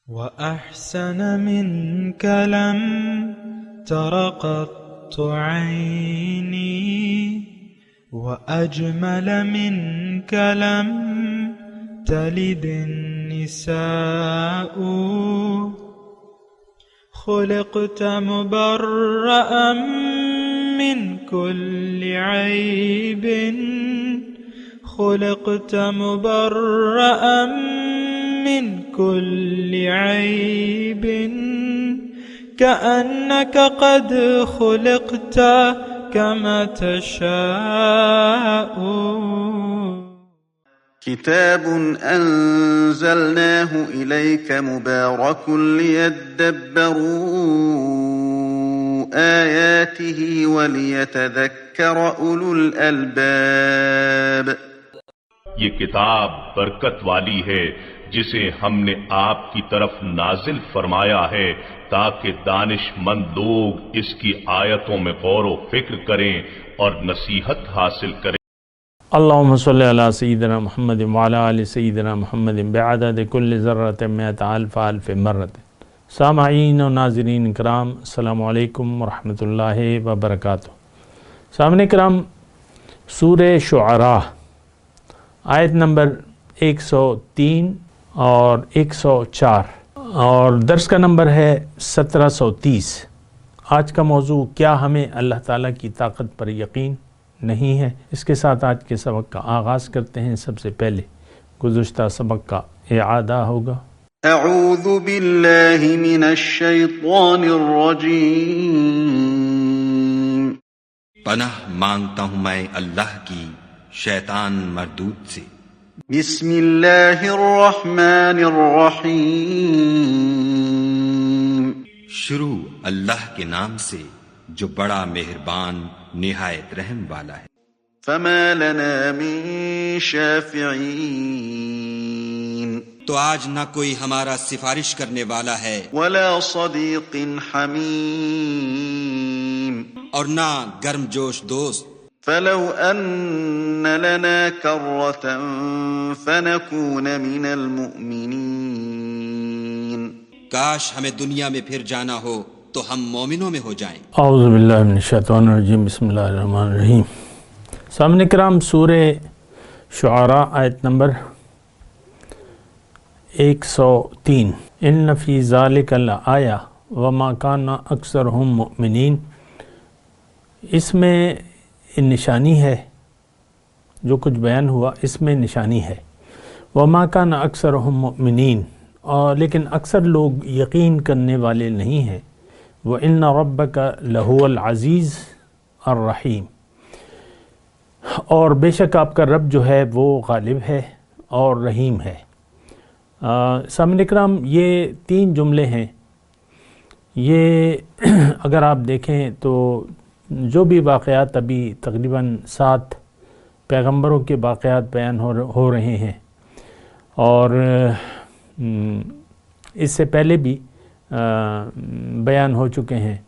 وأحسن منك لم تر قط عيني وأجمل منك لم تلد النساء خلقت مبرأ من كل عيب خلقت مبرأ من كل عيب كأنك قد خلقت كما تشاء. كتاب أنزلناه إليك مبارك ليدبروا آياته وليتذكر أولو الألباب. یہ کتاب برکت والی ہے جسے ہم نے آپ کی طرف نازل فرمایا ہے تاکہ دانش مند لوگ اس کی آیتوں میں غور و فکر کریں اور نصیحت حاصل کریں. اللہم صلی علی سیدنا محمد وعلی آل سیدنا محمد بعدد کل ذرۃ مئۃ الف الف مرۃ. سامعین و ناظرین کرام، السلام علیکم ورحمۃ اللہ وبرکاتہ. سامعین کرام، سورہ شعراء آیت نمبر 103 اور 104 اور درس کا نمبر ہے 1730. آج کا موضوع کیا ہمیں اللہ تعالیٰ کی طاقت پر یقین نہیں ہے. اس کے ساتھ آج کے سبق کا آغاز کرتے ہیں. سب سے پہلے گزشتہ سبق کا اعادہ ہوگا. اعوذ باللہ من الشیطان الرجیم. پناہ مانگتا ہوں میں اللہ کی شیطان مردود سے. بسم اللہ الرحمن الرحیم. شروع اللہ کے نام سے جو بڑا مہربان نہایت رحم والا ہے. فما لنا من شافعین. تو آج نہ کوئی ہمارا سفارش کرنے والا ہے ولا صدیق حمیم. اور نہ گرم جوش دوست. فلو ان لنا کرة فنكون من المؤمنین. کاش ہمیں دنیا میں پھر جانا ہو تو ہم مومنوں میں ہو جائیں. اعوذ باللہ من الشیطان الرجیم. بسم اللہ الرحمن الرحیم. سامعین کرام، سورہ شعراء آیت نمبر 103. ان فی ذالک لآیہ وما کان اکثرہم مؤمنین. اس میں نشانی ہے، جو کچھ بیان ہوا اس میں نشانی ہے. وما کان اکثرہم مؤمنین، اور لیکن اکثر لوگ یقین کرنے والے نہیں ہیں. وَإِنَّ رَبَّكَ لَهُوَ الْعَزِيزُ الرَّحِيمُ، اور بے شک آپ کا رب جو ہے وہ غالب ہے اور رحیم ہے. سامعین کرام، یہ 3 جملے ہیں. یہ اگر آپ دیکھیں تو جو بھی واقعات ابھی تقریباً 7 پیغمبروں کے واقعات بیان ہو رہے ہیں، اور اس سے پہلے بھی بیان ہو چکے ہیں،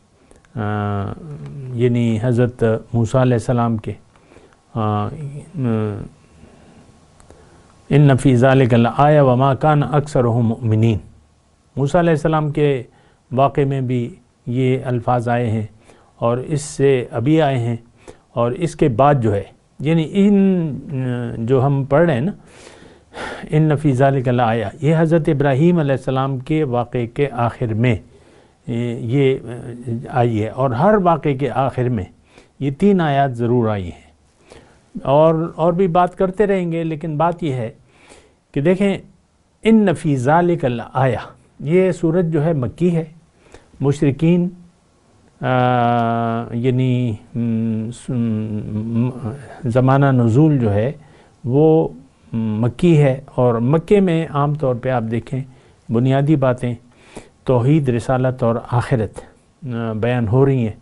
یعنی حضرت موسیٰ علیہ السلام کے ان فی ذالک لآیہ وما کان اکثرہم مؤمنین. موسیٰ علیہ السلام کے واقعے میں بھی یہ الفاظ آئے ہیں، اور اس سے ابھی آئے ہیں، اور اس کے بعد جو ہے، یعنی ان جو ہم پڑھ رہے ہیں نا، ان فی ذالک لآیہ، یہ حضرت ابراہیم علیہ السلام کے واقعے کے آخر میں یہ آئی ہے، اور ہر واقعے کے آخر میں یہ 3 آیات ضرور آئی ہیں. اور بھی بات کرتے رہیں گے، لیکن بات یہ ہے کہ دیکھیں، ان فی ذالک لآیہ، یہ سورت جو ہے مکی ہے. مشرکین یعنی زمانہ نزول جو ہے وہ مکی ہے، اور مکے میں عام طور پہ آپ دیکھیں بنیادی باتیں توحید، رسالت اور آخرت بیان ہو رہی ہیں،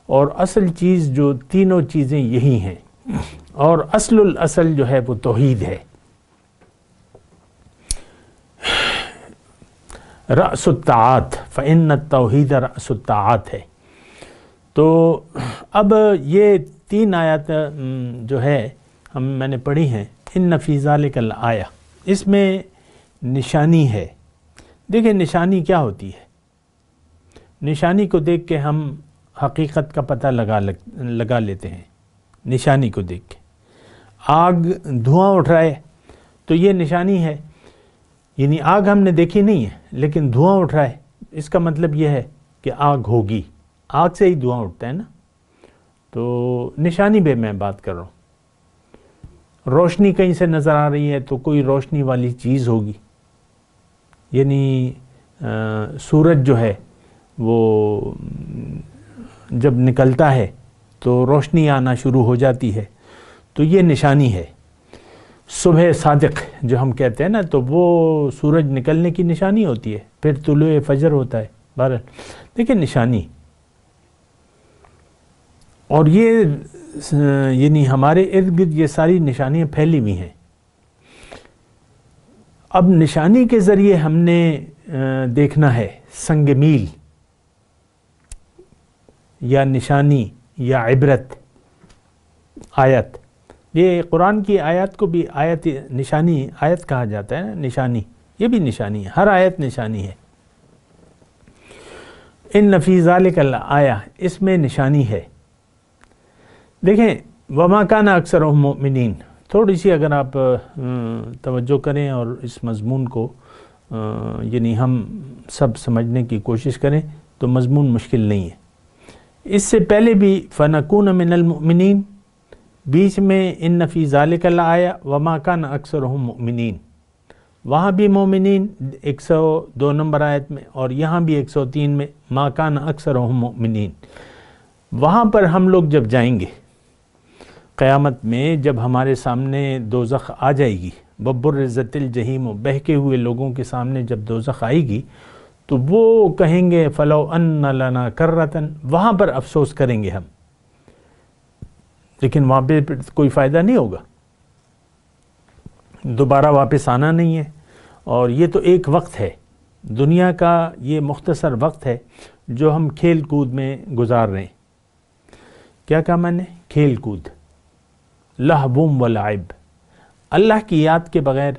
اور اصل چیز جو تینوں چیزیں یہی ہیں، اور اصل الاصل جو ہے وہ توحید ہے. رأس الطاعات، فإن التوحید رأس الطاعات ہے. تو اب یہ 3 آیات جو ہے میں نے پڑھی ہیں، ان فی ذالک الآیہ، اس میں نشانی ہے. دیکھیں نشانی کیا ہوتی ہے؟ نشانی کو دیکھ کے ہم حقیقت کا پتہ لگا لیتے ہیں. نشانی کو دیکھ کے آگ دھواں اٹھ رہا ہے تو یہ نشانی ہے، یعنی آگ ہم نے دیکھی نہیں ہے لیکن دھواں اٹھ رہا ہے، اس کا مطلب یہ ہے کہ آگ ہوگی. آگ سے ہی دھواں اٹھتا ہے نا. تو نشانی پہ میں بات کر رہا ہوں. روشنی کہیں سے نظر آ رہی ہے تو کوئی روشنی والی چیز ہوگی، یعنی سورج جو ہے وہ جب نکلتا ہے تو روشنی آنا شروع ہو جاتی ہے، تو یہ نشانی ہے. صبح صادق جو ہم کہتے ہیں نا، تو وہ سورج نکلنے کی نشانی ہوتی ہے، پھر طلوع فجر ہوتا ہے. بہرحال دیکھیں نشانی، اور یہ یعنی ہمارے ارد گرد یہ ساری نشانیاں پھیلی ہوئی ہیں. اب نشانی کے ذریعے ہم نے دیکھنا ہے سنگ میل یا نشانی یا عبرت، آیت. یہ قرآن کی آیات کو بھی آیت نشانی آیت کہا جاتا ہے نا، نشانی. یہ بھی نشانی ہے، ہر آیت نشانی ہے. ان فی ذالک الآیہ، اس میں نشانی ہے. دیکھیں وما کان اکثرہم مؤمنین، تھوڑی سی اگر آپ توجہ کریں اور اس مضمون کو یعنی ہم سب سمجھنے کی کوشش کریں تو مضمون مشکل نہیں ہے. اس سے پہلے بھی فنکون من المؤمنین، بیچ میں ان فی ذالک الآیہ وما کان اکثرہم مؤمنین، وہاں بھی مومنین 102 نمبر آیت میں، اور یہاں بھی 103 میں ما کان اکثرہم مؤمنین. وہاں پر ہم لوگ جب جائیں گے قیامت میں، جب ہمارے سامنے دوزخ آ جائے گی، وبرزت الجحیم، بہکے ہوئے لوگوں کے سامنے جب دوزخ آئے گی تو وہ کہیں گے فلو ان لنا کرتن، وہاں پر افسوس کریں گے ہم، لیکن وہاں پہ کوئی فائدہ نہیں ہوگا، دوبارہ واپس آنا نہیں ہے. اور یہ تو ایک وقت ہے، دنیا کا یہ مختصر وقت ہے جو ہم کھیل کود میں گزار رہے ہیں. کیا کہا میں نے؟ کھیل کود، لہوم و لعب. اللہ کی یاد کے بغیر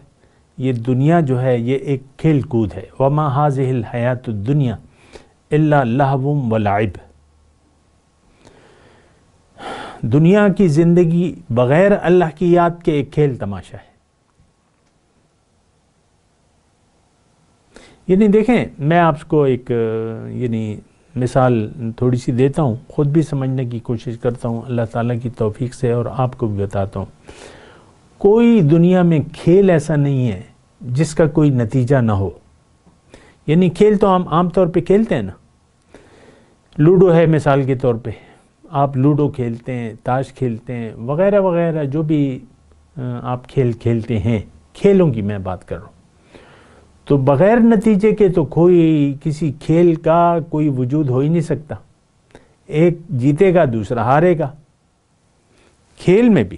یہ دنیا جو ہے یہ ایک کھیل کود ہے. وما هذه الحیات الدنیا الا لہوم و لعب. دنیا کی زندگی بغیر اللہ کی یاد کے ایک کھیل تماشا ہے. یعنی دیکھیں میں آپ کو ایک یعنی مثال تھوڑی سی دیتا ہوں، خود بھی سمجھنے کی کوشش کرتا ہوں اللہ تعالیٰ کی توفیق سے، اور آپ کو بھی بتاتا ہوں. کوئی دنیا میں کھیل ایسا نہیں ہے جس کا کوئی نتیجہ نہ ہو. یعنی کھیل تو ہم عام طور پہ کھیلتے ہیں نا، لوڈو ہے مثال کے طور پہ، آپ لوڈو کھیلتے ہیں، تاش کھیلتے ہیں، وغیرہ وغیرہ جو بھی آپ کھیل کھیلتے ہیں، کھیلوں کی میں بات کر رہا ہوں. تو بغیر نتیجے کے تو کوئی کسی کھیل کا کوئی وجود ہو ہی نہیں سکتا. ایک جیتے گا دوسرا ہارے گا. کھیل میں بھی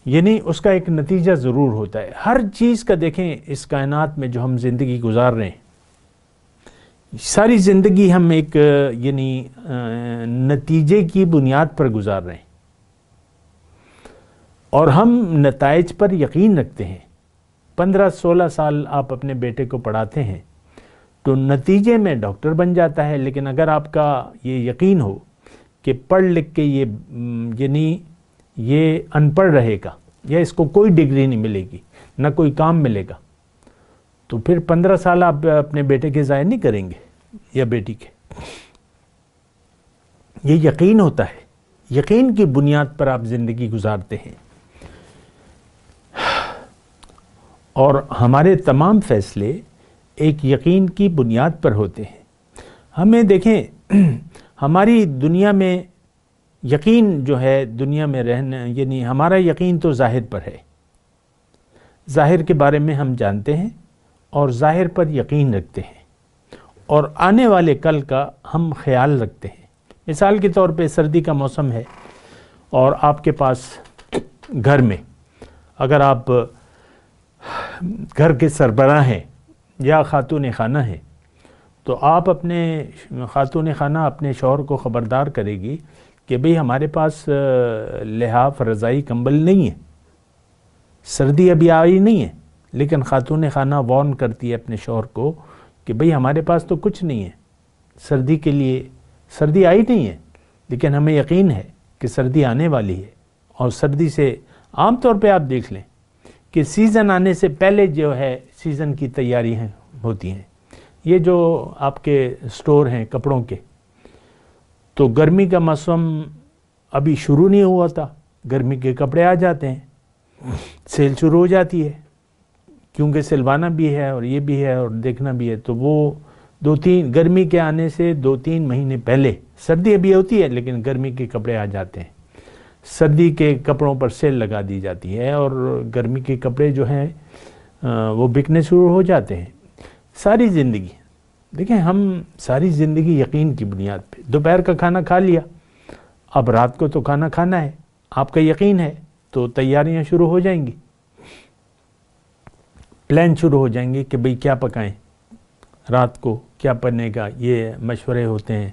یعنی اس کا ایک نتیجہ ضرور ہوتا ہے. ہر چیز کا دیکھیں اس کائنات میں جو ہم زندگی گزار رہے ہیں، ساری زندگی ہم ایک یعنی نتیجے کی بنیاد پر گزار رہے ہیں، اور ہم نتائج پر یقین رکھتے ہیں. 15-16 سال آپ اپنے بیٹے کو پڑھاتے ہیں تو نتیجے میں ڈاکٹر بن جاتا ہے، لیکن اگر آپ کا یہ یقین ہو کہ پڑھ لکھ کے یعنی یہ ان پڑھ رہے گا یا اس کو کوئی ڈگری نہیں ملے گی، نہ کوئی کام ملے گا، تو پھر 15 سال آپ اپنے بیٹے کے ضائع نہیں کریں گے یا بیٹی کے. یہ یقین ہوتا ہے، یقین کی بنیاد پر آپ زندگی گزارتے ہیں. اور ہمارے تمام فیصلے ایک یقین کی بنیاد پر ہوتے ہیں. ہمیں دیکھیں ہماری دنیا میں یقین جو ہے، دنیا میں رہنا یعنی ہمارا یقین تو ظاہر پر ہے، ظاہر کے بارے میں ہم جانتے ہیں اور ظاہر پر یقین رکھتے ہیں، اور آنے والے کل کا ہم خیال رکھتے ہیں. مثال کے طور پہ سردی کا موسم ہے اور آپ کے پاس گھر میں اگر آپ گھر کے سربراہ ہیں یا خاتون خانہ ہیں تو آپ اپنے خاتون خانہ اپنے شوہر کو خبردار کرے گی کہ بھئی ہمارے پاس لحاف رضائی کمبل نہیں ہے، سردی ابھی آئی نہیں ہے، لیکن خاتون خانہ وارن کرتی ہے اپنے شوہر کو کہ بھئی ہمارے پاس تو کچھ نہیں ہے سردی کے لیے، سردی آئی نہیں ہے لیکن ہمیں یقین ہے کہ سردی آنے والی ہے، اور سردی سے عام طور پہ آپ دیکھ لیں کہ سیزن آنے سے پہلے جو ہے سیزن کی تیاریاں ہوتی ہیں. یہ جو آپ کے سٹور ہیں کپڑوں کے، تو گرمی کا موسم ابھی شروع نہیں ہوا تھا، گرمی کے کپڑے آ جاتے ہیں، سیل شروع ہو جاتی ہے، کیونکہ سلوانا بھی ہے اور یہ بھی ہے اور دیکھنا بھی ہے. تو وہ گرمی کے آنے سے 2-3 مہینے پہلے، سردی ابھی ہوتی ہے لیکن گرمی کے کپڑے آ جاتے ہیں، سردی کے کپڑوں پر سیل لگا دی جاتی ہے اور گرمی کے کپڑے جو ہیں وہ بکنے شروع ہو جاتے ہیں. ساری زندگی دیکھیں، ہم ساری زندگی یقین کی بنیاد پہ، دوپہر کا کھانا کھا لیا، اب رات کو تو کھانا کھانا ہے، آپ کا یقین ہے تو تیاریاں شروع ہو جائیں گی، پلان شروع ہو جائیں گے کہ بھئی کیا پکائیں، رات کو کیا بنے گا، یہ مشورے ہوتے ہیں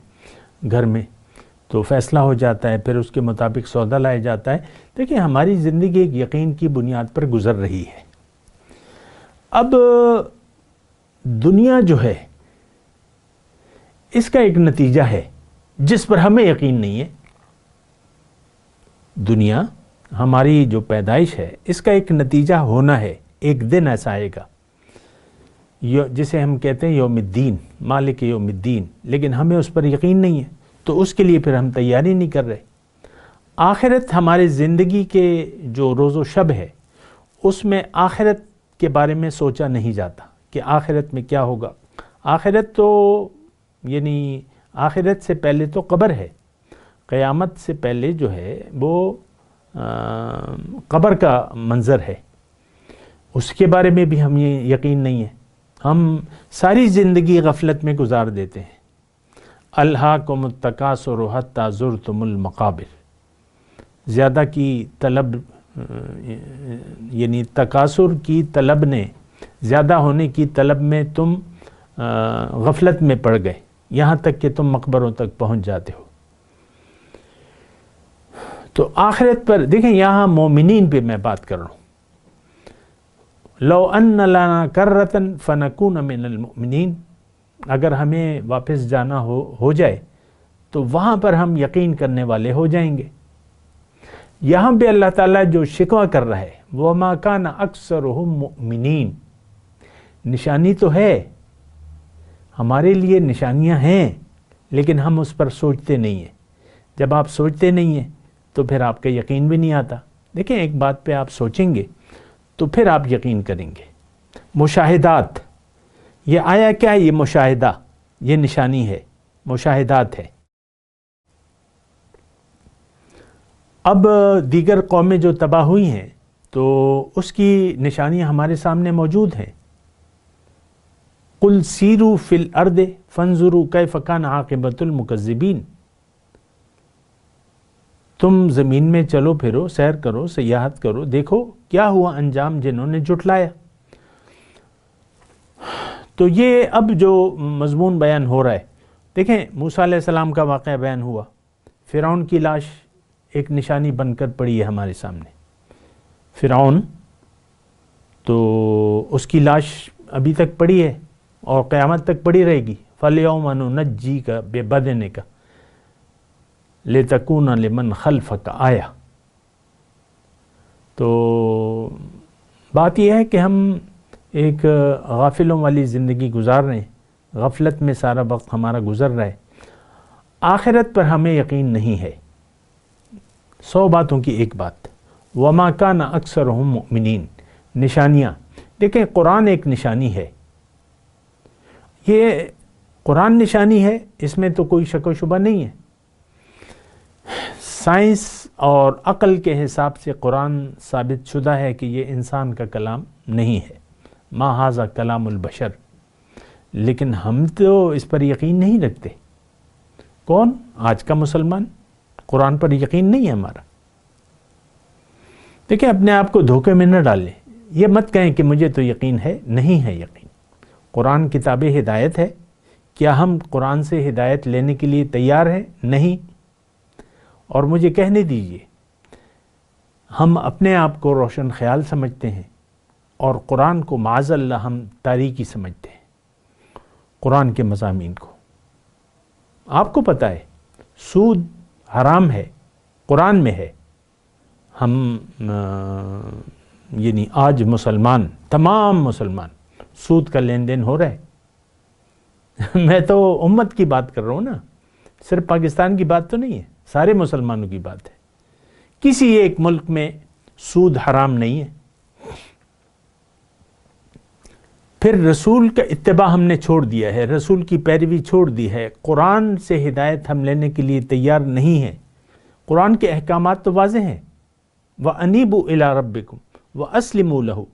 گھر میں، تو فیصلہ ہو جاتا ہے، پھر اس کے مطابق سودا لایا جاتا ہے. دیکھیں ہماری زندگی ایک یقین کی بنیاد پر گزر رہی ہے. اب دنیا جو ہے اس کا ایک نتیجہ ہے جس پر ہمیں یقین نہیں ہے. دنیا ہماری جو پیدائش ہے اس کا ایک نتیجہ ہونا ہے، ایک دن ایسا آئے گا جسے ہم کہتے ہیں یوم الدین، مالک یوم الدین، لیکن ہمیں اس پر یقین نہیں ہے تو اس کے لیے پھر ہم تیاری نہیں کر رہے. آخرت ہمارے زندگی کے جو روز و شب ہے اس میں آخرت کے بارے میں سوچا نہیں جاتا کہ آخرت میں کیا ہوگا. آخرت تو یعنی آخرت سے پہلے تو قبر ہے، قیامت سے پہلے جو ہے وہ قبر کا منظر ہے، اس کے بارے میں بھی ہم یہ یقین نہیں ہے. ہم ساری زندگی غفلت میں گزار دیتے ہیں. الہاکم التکاثر حتی زرتم المقابر، زیادہ کی طلب یعنی تکاثر کی طلب نے، زیادہ ہونے کی طلب میں تم غفلت میں پڑ گئے یہاں تک کہ تم مقبروں تک پہنچ جاتے ہو. تو آخرت پر دیکھیں، یہاں مومنین پہ میں بات کر رہا ہوں. لو ان لنا کرۃ فنکون من المؤمنین، اگر ہمیں واپس جانا ہو جائے تو وہاں پر ہم یقین کرنے والے ہو جائیں گے. یہاں پہ اللہ تعالیٰ جو شکوہ کر رہا ہے وَمَا كَانَ أَكْثَرُهُم مُؤْمِنِينَ، نشانی تو ہے، ہمارے لیے نشانیاں ہیں لیکن ہم اس پر سوچتے نہیں ہیں. جب آپ سوچتے نہیں ہیں تو پھر آپ کا یقین بھی نہیں آتا. دیکھیں ایک بات پہ آپ سوچیں گے تو پھر آپ یقین کریں گے. مشاہدات، یہ آیا کیا ہے؟ یہ مشاہدہ، یہ نشانی ہے، مشاہدات ہے. اب دیگر قومیں جو تباہ ہوئی ہیں تو اس کی نشانیاں ہمارے سامنے موجود ہیں. قُلْ سِیرُوا فِی الْأَرْضِ فَانْظُرُوا کَیْفَ کَانَ عَاقِبَةُ الْمُکَذِّبِینَ، تم زمین میں چلو پھرو، سیر کرو، سیاحت کرو، دیکھو کیا ہوا انجام جنہوں نے جھٹلایا. تو یہ اب جو مضمون بیان ہو رہا ہے، دیکھیں موسیٰ علیہ السلام کا واقعہ بیان ہوا، فرعون کی لاش ایک نشانی بن کر پڑی ہے ہمارے سامنے. فرعون تو اس کی لاش ابھی تک پڑی ہے اور قیامت تک پڑی رہے گی. فَالْيَوْمَ نُنَجِّيكَ بِبَدَنِكَ لِتَكُونَ لِمَنْ خَلْفَكَ آیَةً. تو بات یہ ہے کہ ہم ایک غافلوں والی زندگی گزار رہے ہیں، غفلت میں سارا وقت ہمارا گزر رہا ہے. آخرت پر ہمیں یقین نہیں ہے. 100 باتوں کی ایک بات، وَمَا كَانَ أَكْثَرُهُم مُؤْمِنِينَ. نشانیاں دیکھیں، قرآن ایک نشانی ہے. یہ قرآن نشانی ہے، اس میں تو کوئی شک و شبہ نہیں ہے. سائنس اور عقل کے حساب سے قرآن ثابت شدہ ہے کہ یہ انسان کا کلام نہیں ہے، ما ھذا کلام البشر. لیکن ہم تو اس پر یقین نہیں رکھتے. کون؟ آج کا مسلمان قرآن پر یقین نہیں ہے ہمارا. دیکھیں اپنے آپ کو دھوکے میں نہ ڈالیں. یہ مت کہیں کہ مجھے تو یقین ہے، نہیں ہے یقین. قرآن کتاب ہدایت ہے، کیا ہم قرآن سے ہدایت لینے کے لیے تیار ہیں؟ نہیں. اور مجھے کہنے دیجئے، ہم اپنے آپ کو روشن خیال سمجھتے ہیں اور قرآن کو معاذ اللہ ہم تاریکی سمجھتے ہیں، قرآن کے مضامین کو۔ آپ کو پتہ ہے سود حرام ہے، قرآن میں ہے۔ ہم یعنی آج مسلمان، تمام مسلمان سود کا لین دین ہو رہا ہے۔ میں تو امت کی بات کر رہا ہوں نا، صرف پاکستان کی بات تو نہیں ہے، سارے مسلمانوں کی بات ہے۔ کسی ایک ملک میں سود حرام نہیں ہے۔ پھر رسول کا اتباع ہم نے چھوڑ دیا ہے، رسول کی پیروی چھوڑ دی ہے، قرآن سے ہدایت ہم لینے کے لیے تیار نہیں ہیں۔ قرآن کے احکامات تو واضح ہیں، وَأَنِيبُوا إِلَىٰ رَبِّكُمْ وَأَسْلِمُوا لَهُ،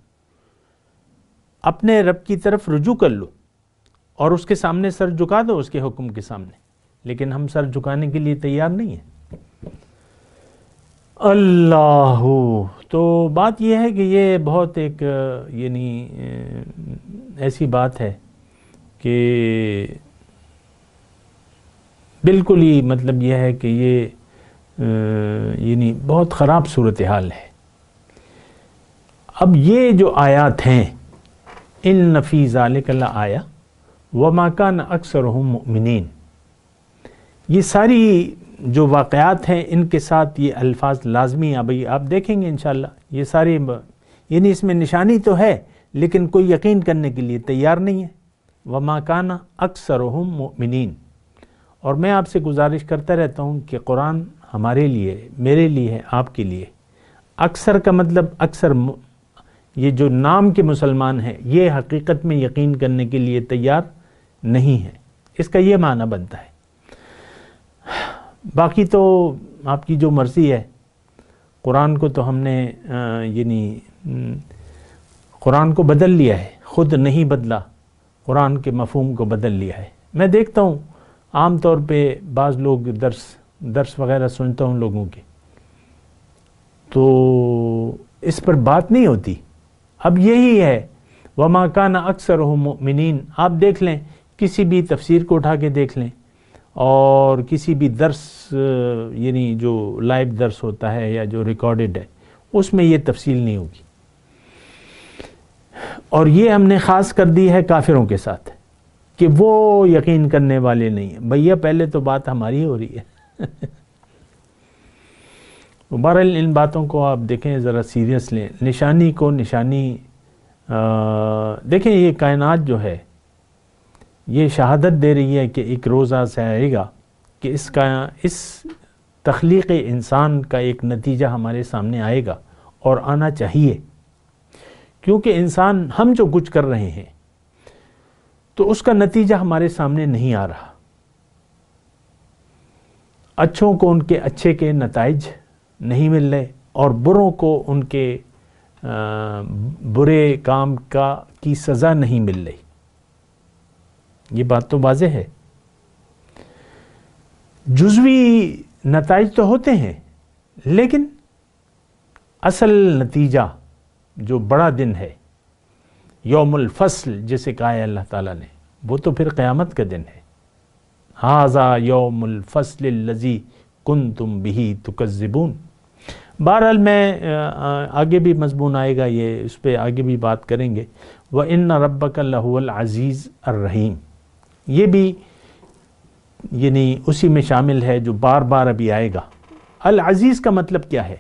اپنے رب کی طرف رجوع کر لو اور اس کے سامنے سر جھکا دو، اس کے حکم کے سامنے، لیکن ہم سر جھکانے کے لیے تیار نہیں ہیں۔ اللہ، تو بات یہ ہے کہ یہ بہت ایک یعنی ایسی بات ہے کہ بالکل ہی مطلب یہ ہے کہ یہ یعنی بہت خراب صورتحال ہے۔ اب یہ جو آیات ہیں، ان فی ذالک لآیہ وما کان اکثرہم مؤمنین، یہ ساری جو واقعات ہیں ان کے ساتھ یہ الفاظ لازمی ابھی آپ دیکھیں گے انشاءاللہ، یہ ساری یعنی اس میں نشانی تو ہے لیکن کوئی یقین کرنے کے لیے تیار نہیں ہے۔ وما کان اکثرہم مؤمنین، اور میں آپ سے گزارش کرتا رہتا ہوں کہ قرآن ہمارے لیے، میرے لیے، آپ کے لیے، اکثر کا مطلب اکثر یہ جو نام کے مسلمان ہیں یہ حقیقت میں یقین کرنے کے لیے تیار نہیں ہے، اس کا یہ معنی بنتا ہے۔ باقی تو آپ کی جو مرضی ہے، قرآن کو تو ہم نے یعنی قرآن کو بدل لیا ہے، خود نہیں بدلا، قرآن کے مفہوم کو بدل لیا ہے۔ میں دیکھتا ہوں عام طور پہ بعض لوگ درس وغیرہ سنتا ہوں لوگوں کے، تو اس پر بات نہیں ہوتی۔ اب یہی ہے وما کان اکثرہم مؤمنین، آپ دیکھ لیں کسی بھی تفسیر کو اٹھا کے دیکھ لیں اور کسی بھی درس یعنی جو لائیو درس ہوتا ہے یا جو ریکارڈڈ ہے اس میں یہ تفصیل نہیں ہوگی، اور یہ ہم نے خاص کر دی ہے کافروں کے ساتھ کہ وہ یقین کرنے والے نہیں ہیں۔ بھیا پہلے تو بات ہماری ہو رہی ہے۔ بہرحال ان باتوں کو آپ دیکھیں، ذرا سیریس لیں، نشانی کو نشانی دیکھیں۔ یہ کائنات جو ہے یہ شہادت دے رہی ہے کہ ایک روز ایسا آئے گا کہ اس تخلیق انسان کا ایک نتیجہ ہمارے سامنے آئے گا، اور آنا چاہیے، کیونکہ انسان ہم جو کچھ کر رہے ہیں تو اس کا نتیجہ ہمارے سامنے نہیں آ رہا۔ اچھوں کو ان کے اچھے کے نتائج نہیں مل رہے، اور بروں کو ان کے برے کام کی سزا نہیں مل رہی۔ یہ بات تو واضح ہے۔ جزوی نتائج تو ہوتے ہیں، لیکن اصل نتیجہ جو بڑا دن ہے، یوم الفصل جسے کہا ہے اللہ تعالیٰ نے، وہ تو پھر قیامت کا دن ہے۔ ھذا یوم الفصل الذی کنتم بہ تکذبون۔ بہرحال میں آگے بھی مضمون آئے گا، یہ اس پہ آگے بھی بات کریں گے۔ وَإِنَّ رَبَّكَ لَهُوَ الْعَزِيزُ الرَّحِيمُ، یہ بھی یعنی اسی میں شامل ہے جو بار بار ابھی آئے گا۔ العزیز کا مطلب کیا ہے؟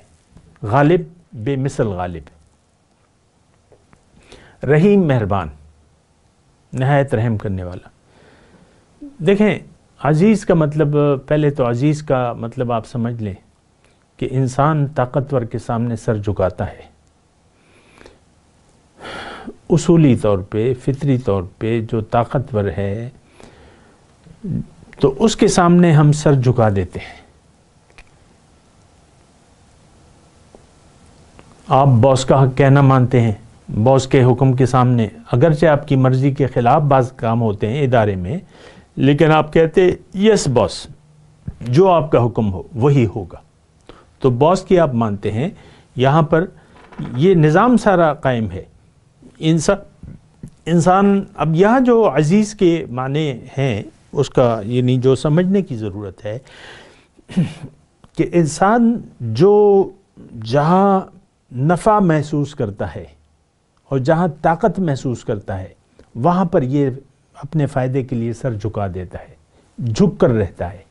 غالب، بے مثل غالب، رحیم مہربان، نہایت رحم کرنے والا۔ دیکھیں عزیز کا مطلب، پہلے تو عزیز کا مطلب آپ سمجھ لیں کہ انسان طاقتور کے سامنے سر جھکاتا ہے، اصولی طور پہ، فطری طور پہ جو طاقتور ہے تو اس کے سامنے ہم سر جھکا دیتے ہیں۔ آپ باس کا حق کہنا مانتے ہیں، باس کے حکم کے سامنے، اگرچہ آپ کی مرضی کے خلاف بعض کام ہوتے ہیں ادارے میں، لیکن آپ کہتے یس باس، جو آپ کا حکم ہو وہی ہوگا، تو باس کی آپ مانتے ہیں۔ یہاں پر یہ نظام سارا قائم ہے۔ انسان اب یہاں جو عزیز کے معنی ہیں اس کا یعنی جو سمجھنے کی ضرورت ہے کہ انسان جو جہاں نفع محسوس کرتا ہے اور جہاں طاقت محسوس کرتا ہے وہاں پر یہ اپنے فائدے کے لیے سر جھکا دیتا ہے، جھک کر رہتا ہے۔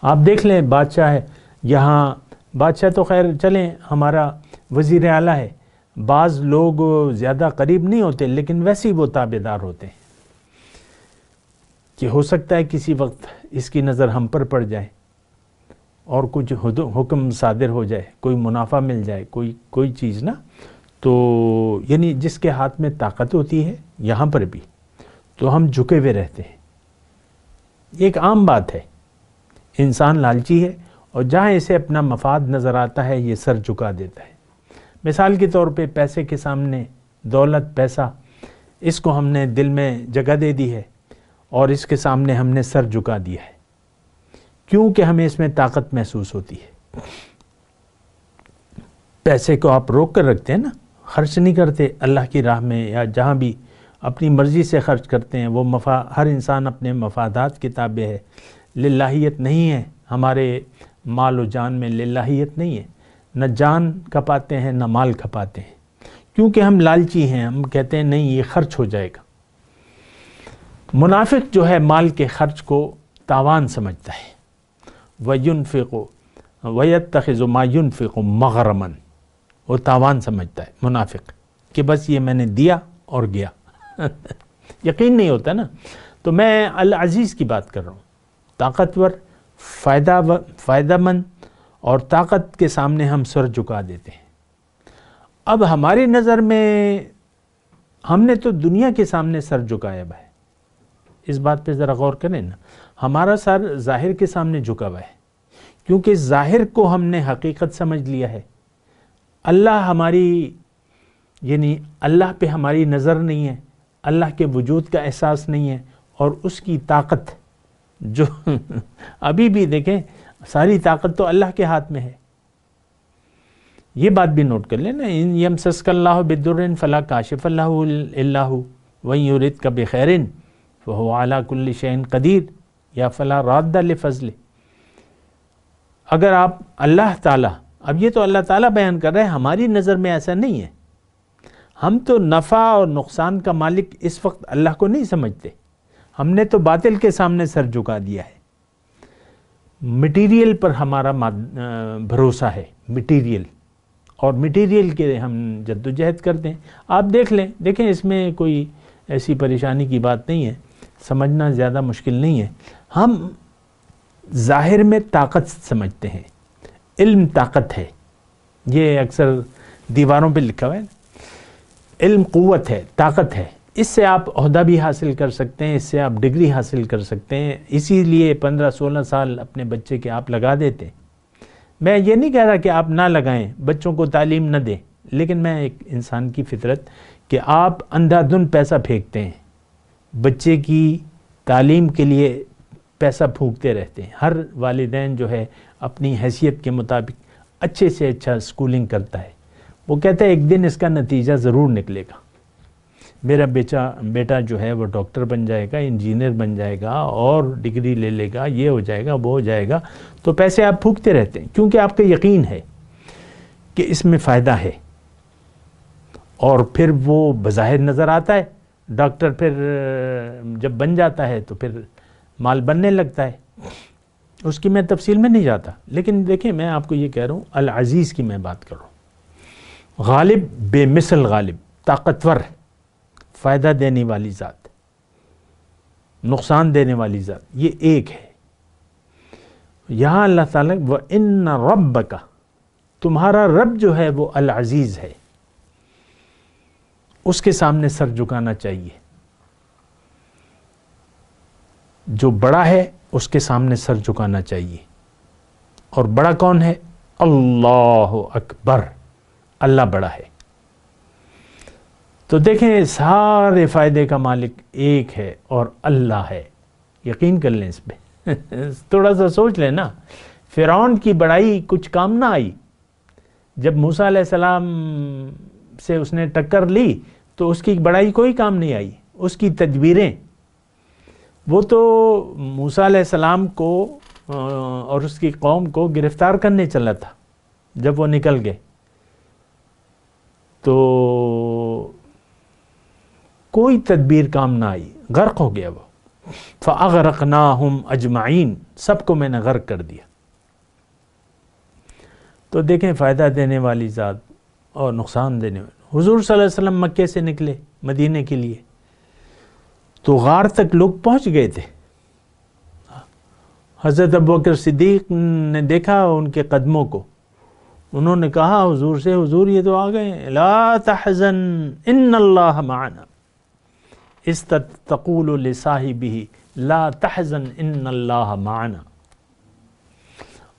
آپ دیکھ لیں بادشاہ ہے، یہاں بادشاہ تو خیر چلیں ہمارا وزیر اعلیٰ ہے، بعض لوگ زیادہ قریب نہیں ہوتے لیکن ویسے ہی وہ تابع دار ہوتے ہیں کہ ہو سکتا ہے کسی وقت اس کی نظر ہم پر پڑ جائے اور کچھ حکم صادر ہو جائے، کوئی منافع مل جائے، کوئی چیز نا، تو یعنی جس کے ہاتھ میں طاقت ہوتی ہے یہاں پر بھی تو ہم جھکے ہوئے رہتے ہیں۔ ایک عام بات ہے، انسان لالچی ہے اور جہاں اسے اپنا مفاد نظر آتا ہے یہ سر جھکا دیتا ہے۔ مثال کے طور پہ پیسے کے سامنے، دولت، پیسہ، اس کو ہم نے دل میں جگہ دے دی ہے اور اس کے سامنے ہم نے سر جھکا دیا ہے، کیونکہ ہمیں اس میں طاقت محسوس ہوتی ہے۔ پیسے کو آپ روک کر رکھتے ہیں نا، خرچ نہیں کرتے اللہ کی راہ میں، یا جہاں بھی اپنی مرضی سے خرچ کرتے ہیں، وہ ہر انسان اپنے مفادات کے تابع ہے، للہیت نہیں ہے۔ ہمارے مال و جان میں للہیت نہیں ہے، نہ جان کھپاتے ہیں نہ مال کھپاتے ہیں، کیونکہ ہم لالچی ہیں، ہم کہتے ہیں نہیں یہ خرچ ہو جائے گا۔ منافق جو ہے مال کے خرچ کو تاوان سمجھتا ہے، وَيُنْفِقُ وَيَتَّخِذُ مَا يُنْفِقُ مَغْرَمًا، وہ تاوان سمجھتا ہے منافق کہ بس یہ میں نے دیا اور گیا۔ یقین نہیں ہوتا نا۔ تو میں العزیز کی بات کر رہا ہوں، طاقتور، فائدہ مند، اور طاقت کے سامنے ہم سر جھکا دیتے ہیں۔ اب ہماری نظر میں ہم نے تو دنیا کے سامنے سر جھکایا ہوا ہے، اس بات پہ ذرا غور کریں نا، ہمارا سر ظاہر کے سامنے جھکا ہوا ہے، کیونکہ ظاہر کو ہم نے حقیقت سمجھ لیا ہے۔ اللہ یعنی اللہ پہ ہماری نظر نہیں ہے، اللہ کے وجود کا احساس نہیں ہے، اور اس کی طاقت جو ابھی بھی دیکھیں ساری طاقت تو اللہ کے ہاتھ میں ہے۔ یہ بات بھی نوٹ کر لیں نا، ان یمسسک اللہ بضر فلا کاشف لہ الا ہو وان یردک بخیر فہو علی کل شیء قدیر یا فلا راد لفضلہ۔ اگر آپ اللہ تعالیٰ، اب یہ تو اللہ تعالیٰ بیان کر رہے ہیں، ہماری نظر میں ایسا نہیں ہے، ہم تو نفع اور نقصان کا مالک اس وقت اللہ کو نہیں سمجھتے، ہم نے تو باطل کے سامنے سر جھکا دیا ہے۔ مٹیریل پر ہمارا بھروسہ ہے، مٹیریل، اور مٹیریل کے ہم جدوجہد کرتے ہیں۔ آپ دیکھیں اس میں کوئی ایسی پریشانی کی بات نہیں ہے، سمجھنا زیادہ مشکل نہیں ہے۔ ہم ظاہر میں طاقت سمجھتے ہیں، علم طاقت ہے، یہ اکثر دیواروں پہ لکھا ہوا ہے، علم قوت ہے، طاقت ہے، اس سے آپ عہدہ بھی حاصل کر سکتے ہیں، اس سے آپ ڈگری حاصل کر سکتے ہیں، اسی لیے 15-16 سال اپنے بچے کے آپ لگا دیتے ہیں۔ میں یہ نہیں کہہ رہا کہ آپ نہ لگائیں، بچوں کو تعلیم نہ دیں، لیکن میں ایک انسان کی فطرت کہ آپ اندھا دھن پیسہ پھینکتے ہیں، بچے کی تعلیم کے لیے پیسہ پھونکتے رہتے ہیں۔ ہر والدین جو ہے اپنی حیثیت کے مطابق اچھے سے اچھا سکولنگ کرتا ہے، وہ کہتا ہے ایک دن اس کا نتیجہ ضرور نکلے گا، میرا بیٹا جو ہے وہ ڈاکٹر بن جائے گا، انجینئر بن جائے گا اور ڈگری لے لے گا، یہ ہو جائے گا، وہ ہو جائے گا، تو پیسے آپ پھونکتے رہتے ہیں کیونکہ آپ کا یقین ہے کہ اس میں فائدہ ہے، اور پھر وہ بظاہر نظر آتا ہے، ڈاکٹر پھر جب بن جاتا ہے تو پھر مال بننے لگتا ہے، اس کی میں تفصیل میں نہیں جاتا، لیکن دیکھیں میں آپ کو یہ کہہ رہا ہوں العزیز کی میں بات کر رہا ہوں، غالب بے مثل غالب، طاقتور، فائدہ دینے والی ذات، نقصان دینے والی ذات، یہ ایک ہے۔ یہاں اللہ تعالیٰ وَإِنَّ رَبَّكَ، تمہارا رب جو ہے وہ العزیز ہے، اس کے سامنے سر جھکانا چاہیے، جو بڑا ہے اس کے سامنے سر جھکانا چاہیے، اور بڑا کون ہے؟ اللہ اکبر، اللہ بڑا ہے۔ تو دیکھیں سارے فائدے کا مالک ایک ہے اور اللہ ہے، یقین کر لیں اس پہ۔ تھوڑا سا سوچ لیں نا، فرعون کی بڑائی کچھ کام نہ آئی، جب موسیٰ علیہ السلام سے اس نے ٹکر لی تو اس کی بڑائی کوئی کام نہیں آئی، اس کی تدبیریں، وہ تو موسیٰ علیہ السلام کو اور اس کی قوم کو گرفتار کرنے چلا تھا، جب وہ نکل گئے تو کوئی تدبیر کام نہ آئی، غرق ہو گیا وہ. فَأَغْرَقْنَاهُمْ أَجْمَعِينَ، سب کو میں نے غرق کر دیا. تو دیکھیں فائدہ دینے والی ذات اور نقصان دینے والی. حضور صلی اللہ علیہ وسلم مکے سے نکلے مدینے کے لیے تو غار تک لوگ پہنچ گئے تھے. حضرت ابوبکر صدیق نے دیکھا ان کے قدموں کو، انہوں نے کہا حضور سے، حضور یہ تو آ گئے ہیں. لا تحزن ان اللہ معنا، اس تقول لصاحبہ لا تحزن ان اللہ معنا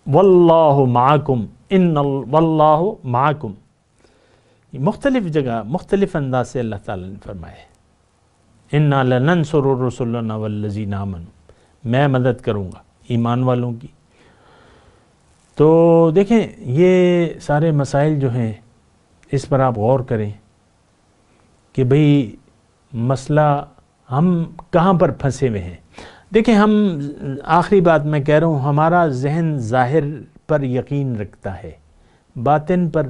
واللہ معکم واللہ معکم. مختلف جگہ مختلف انداز سے اللہ تعالیٰ نے فرمایا ہے انا لننصر رسلنا والذین آمنوا، میں مدد کروں گا ایمان والوں کی. تو دیکھیں یہ سارے مسائل جو ہیں اس پر آپ غور کریں کہ بھئی مسئلہ ہم کہاں پر پھنسے ہوئے ہیں. دیکھیں ہم آخری بات میں کہہ رہا ہوں، ہمارا ذہن ظاہر پر یقین رکھتا ہے، باطن پر،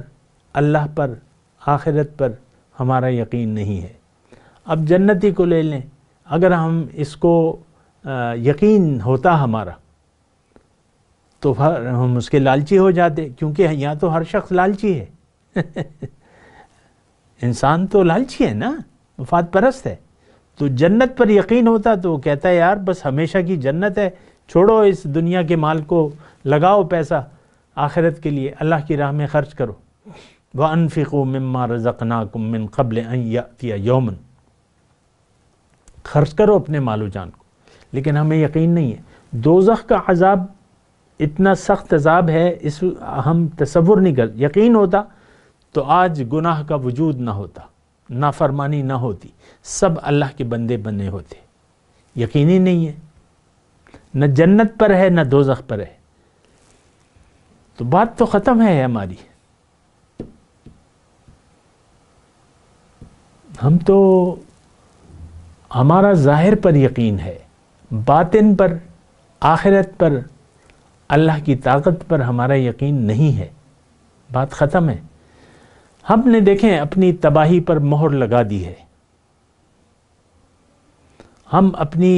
اللہ پر، آخرت پر ہمارا یقین نہیں ہے. اب جنتی کو لے لیں، اگر ہم اس کو یقین ہوتا ہمارا تو ہم اس کے لالچی ہو جاتے، کیونکہ یہاں تو ہر شخص لالچی ہے. انسان تو لالچی ہے نا، مفاد پرست ہے. تو جنت پر یقین ہوتا تو وہ کہتا ہے یار بس ہمیشہ کی جنت ہے، چھوڑو اس دنیا کے مال کو، لگاؤ پیسہ آخرت کے لیے، اللہ کی راہ میں خرچ کرو. وَأَنفِقُوا مِمَّا رَزَقْنَاكُم مِّن قَبْلِ أَن يَأْتِيَ يَوْمٌ، خرچ کرو اپنے مال و جان کو. لیکن ہمیں یقین نہیں ہے. دوزخ کا عذاب اتنا سخت عذاب ہے، اس ہم تصور نہیں کر. یقین ہوتا تو آج گناہ کا وجود نہ ہوتا، نافرمانی نہ ہوتی، سب اللہ کے بندے بنے ہوتے. یقینی نہیں ہے، نہ جنت پر ہے نہ دوزخ پر ہے. تو بات تو ختم ہے ہماری. ہم تو ہمارا ظاہر پر یقین ہے، باطن پر، آخرت پر، اللہ کی طاقت پر ہمارا یقین نہیں ہے. بات ختم ہے. ہم نے دیکھیں اپنی تباہی پر مہر لگا دی ہے. ہم اپنی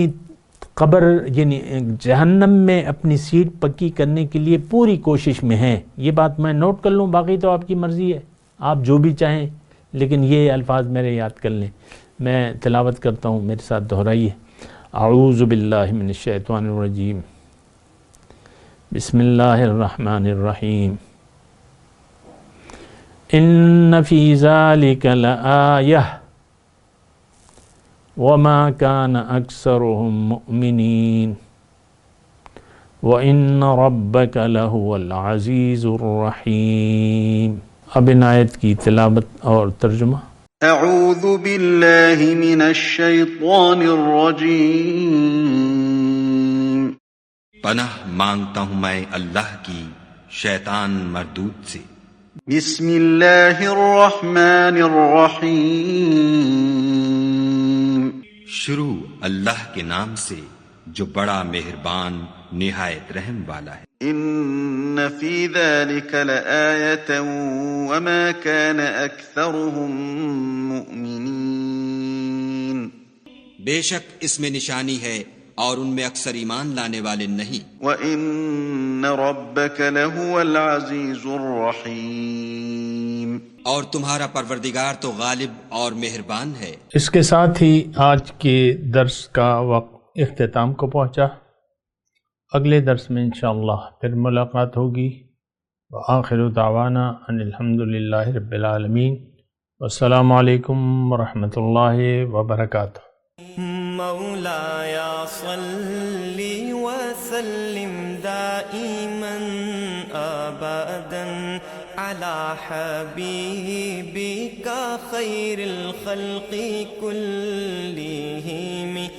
قبر یعنی جہنم میں اپنی سیٹ پکی کرنے کے لیے پوری کوشش میں ہیں. یہ بات میں نوٹ کر لوں، باقی تو آپ کی مرضی ہے، آپ جو بھی چاہیں، لیکن یہ الفاظ میرے یاد کر لیں. میں تلاوت کرتا ہوں، میرے ساتھ دہرائیے. اعوذ باللہ من الشیطان الرجیم، بسم اللہ الرحمن الرحیم. ان فی ذلک لآیہ وما کان اکثرهم مؤمنین وان ربک لہو العزیز الرحیم. اب ان آیت کی تلاوت اور ترجمہ. اعوذ باللہ من الشیطان الرجیم. پناہ مانگتا ہوں میں اللہ کی شیطان مردود سے. بسم اللہ الرحمن الرحیم. شروع اللہ کے نام سے جو بڑا مہربان نہایت رحم والا ہے. ان فی ذلک لآیۃ وما کان اکثرهم مؤمنین. بے شک اس میں نشانی ہے اور ان میں اکثر ایمان لانے والے نہیں. وَإِنَّ رَبَّكَ لَهُوَ الْعَزِيزُ الرَّحِيمُ. اور تمہارا پروردگار تو غالب اور مہربان ہے. اس کے ساتھ ہی آج کے درس کا وقت اختتام کو پہنچا. اگلے درس میں انشاءاللہ پھر ملاقات ہوگی. وآخر دعوانا ان الحمدللہ رب العالمین. والسلام علیکم ورحمۃ اللہ وبرکاتہ. مولایا صلی وسلم دائما ابدا على حبيبك خير الخلق كلهم.